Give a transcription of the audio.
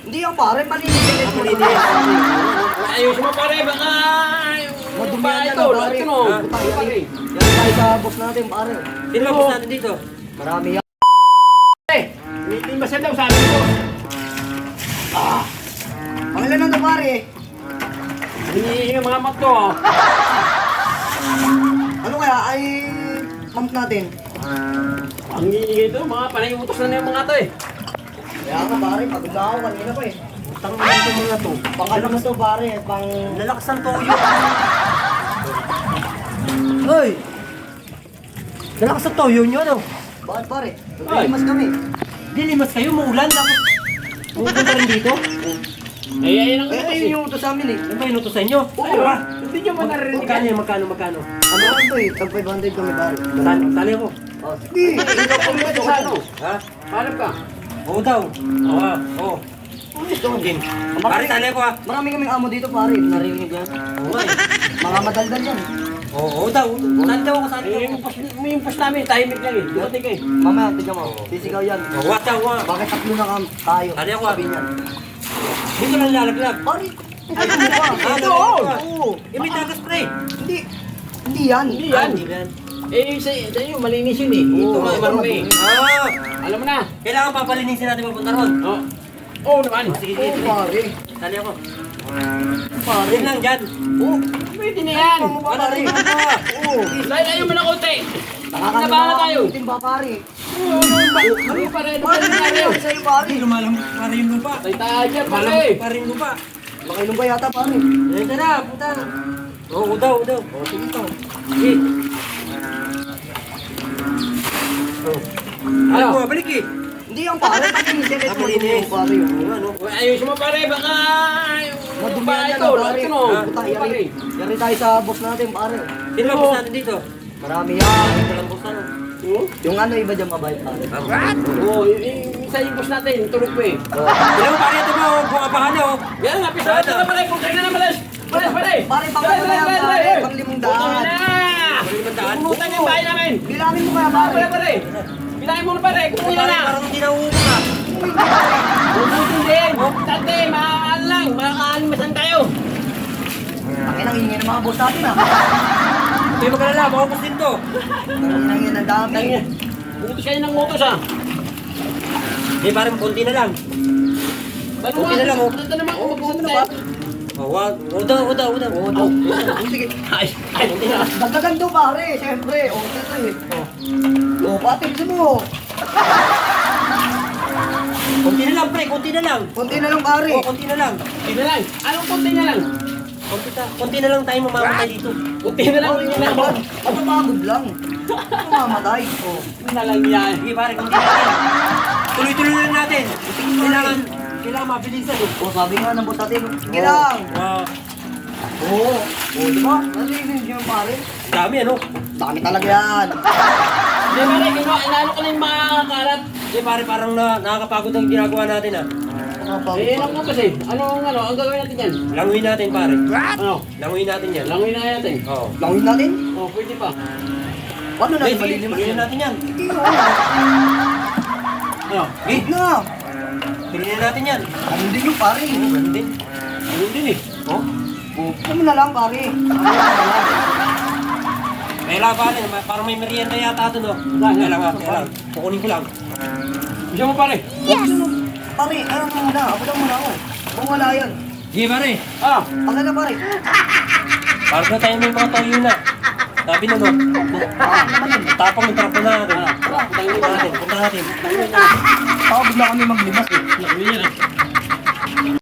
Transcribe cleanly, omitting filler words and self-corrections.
Hindi yan pare, malinis yan. Malinis. Ayos mo pare, baka... Madumihan yan ito, pare. lahat yun, oh. Pare. Yan tayo sa boss natin pare. Sino ba boss natin dito? Marami yan. Hindi masaya daw sabi ko. Pangilan na to pare. Hinihingi ang mga mat ko. Ano kaya ay pump natin? Ang hinihingi ito, mga panayutos na yung mga ito eh. Kaya nga pare, pagod na ako kanina pa eh. Tang ito mga to. Pangalamas to pare, pang... Lalakas ng toyo. Hoy! Lalakas ng toyo nyo ano? Bakit pare? Nagkalimas kami. Dilimas kayo, maulan. Tapos pupunta rin dito. Ayun ang Eh, ayun yung utos sa amin eh. Ano ba inutos sa inyo? Ayun ba? Hindi nyo ba naririnig? Magkano yan? Magkano? Ano lang to eh, tag 500 kami pare. Tali ako. Oh, sige, ikaw pa Ano ito sa ano? Ha? Paano ka? Oo daw. Oo. Oo. Ito din. Pare, tali ako ha. Marami kaming amo dito pare, narinig yan. Oo nga eh. Mga madaldal yan. Oo daw. Saan daw ako? Saan daw? Yung post namin, tahimik lang eh. Dumating ka eh. Mamaya, tignan mo, sisigaw yan. Oo, watch out ha. Bakit tatlo na tayo? Tali ako, Sabihin yan. Dito lang lalaglag. Pare, ay ano ba? Ito! Oo. Eh, may tagas pre. Hindi yan. Hindi yan. Hindi yan. Eh, sa inyo, malinis yun eh. Ito nga, marumi. Alam mo na. Kailangan papalinisin natin papunta ron. Oo. Oo naman. Sige, Oo sige. pare. Tali ako. Pare. Yan lang dyan. Oo. Pwede na yan. Ano ba pare? Oo. Dahil ayaw mo ng konti. Nakakalimutan Nabahala tayo. Itim ba pare? Ano pa rin? Pare, nangyari sa'yo pare. Lumalang para yung lupa. Tay tayo dyan, pare. Lumalang para yung lupa. Makainom ba yata pare? Yan na, puta. Oo, daw. Oo, sige to. Sige. Ano Ano? mo, balik eh. Hindi yan pare, malinis yan. Ito Malinis. pare. Oo, ano? Ayos mo pare, baka... Madumihan yan ito, ang lahat pare. yun oh. Puta, Pare. yari tayo sa boss natin pare. Sino ba boss natin dito? Marami yan. Ito lang boss ano. Yung ano iba dyan mabait pare. Oo, yung isa yung boss natin, tulog po eh. Ilang pare ito ba? Bumabahan na oh. Yan nga, pisa na na pare, kung na pare. Pare. Pare, pang ano na yan pare? Pang 500. Putang na! Paglimandaan. Putang yung bahay namin. Bilangin mo kaya Pare, pare. pare. Bilangin mo na pare, kung kuya na. Parang hindi na uupo ka. Ubusin din. Tate, makakaan lang. Makakaalimasan tayo. Ang inang ingin ng mga boss natin ah. Hindi magkalala, maubos din to. Ang inang ingin ng dami. Tangin. Utos kayo ng motos ah. Hindi, parang konti na lang. Tanong Okay na lang, oh. Tanong naman kung mag-utos tayo. Oh, wag. Udaw. Sige. Ay, hindi na. Dagdagan to pare, siyempre. O, ito eh. O, pati gusto mo. Konti na lang, pre. Konti na lang. Konti na lang pare. Oh, konti na lang. Hindi na lang. Anong konti na lang? Konti na lang tayo mamamatay dito. Konti na lang. Hindi na lang. Mapapagod lang. Mamatay. O. Hindi na lang yan. Sige, pare. Konti na lang. Tuloy-tuloy lang natin. Kailangan mabilisan eh. O, sabi nga ng boss natin. Sige lang. Wow. Oo. O, di ba? Narinig niyo pare. Dami ano? Dami talaga yan. Hindi pare, inaano ko na yung mga karat. Hindi, pare. Parang nakakapagod ang ginagawa natin ah. Eh, lang mo kasi. Ang gagawin natin yan? Languin natin, pare. Ano? Languin natin yan. Langoy na natin. Oo. Langin natin. Oh, pwede pa. Paano Sige, natin sige. malilimas Tuloy yan? natin yan. Ano? Wait na. Tuloy natin yan. Ano din yung pare? Ganun din. Ano din eh. Oh. O, ano na lang pare? Kailangan pare. Parang may merienda yata doon, no? Kailangan. Kukunin ko lang. Bisa mo pare. Pare, ano muna? Ako lang muna ako. Kung wala yan. Sige, pare. Ah, Ako na pare. Para na tayo may mga toyo na. Sabi na, no? Tapang yung trap na natin. Punta natin. Ako bigla kami maglimas eh. langoy yan ah.